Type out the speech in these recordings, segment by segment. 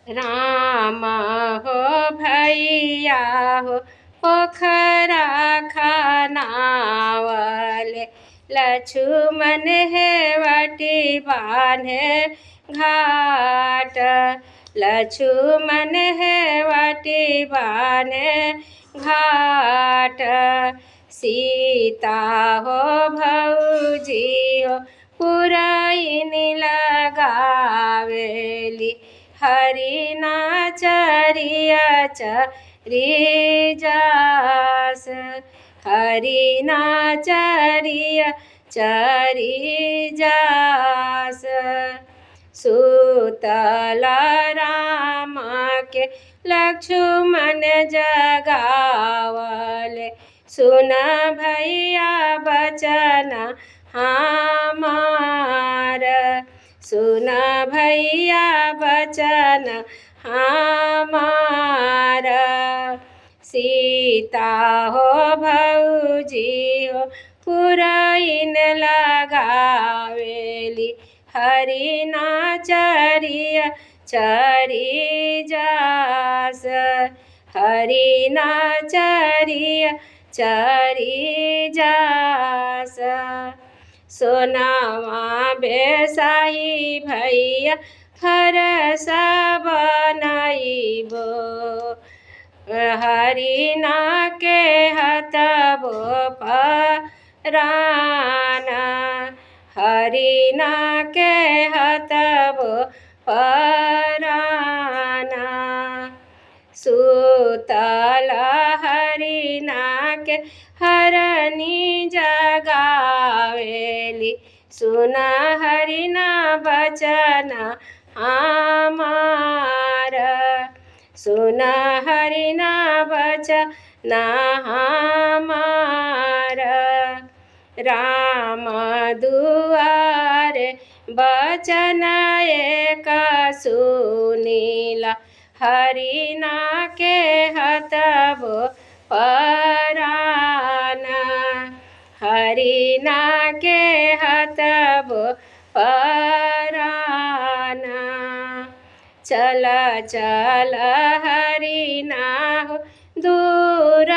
राम हो भैया हो पोखरा खनावले, लक्ष्मण है वटी बांधे घाट, लक्ष्मण है वटी बांधे घाट। सीता हो भौजी हो पुरैन लगावेली, हरि नाचरिया चरी जास, हरि नाचरिया चरी जास। सुतल राम के लक्ष्मण जगावले, सुन भैया बचन हमार, सुन भैया बचन हमार। सीता हो भौजी हो पुरैन लगावेली, हरि नाचरिया चरी जास, हरि नाचरिया चरी जास। सोनावा बेसाही भैया फरस बनैबो, हरि ना के हतबो पराना, हरि ना के हतबो पराना। सुतल हरि नाके हरनी जगावेली, सुन हरि ना बचन हमार, सुन हरि ना बचन हमार। राम दुआरे बचन एक सुनीला, हरि ना के हतबो पराना, हरि ना के हतबो पराना। चल चल हरि ना हो दूर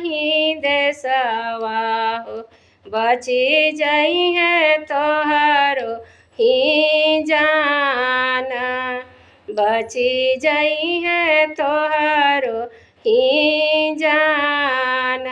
ही देसवा हो, बची जई है तोहरो ही जान, बची जई है तोहरो ही जान।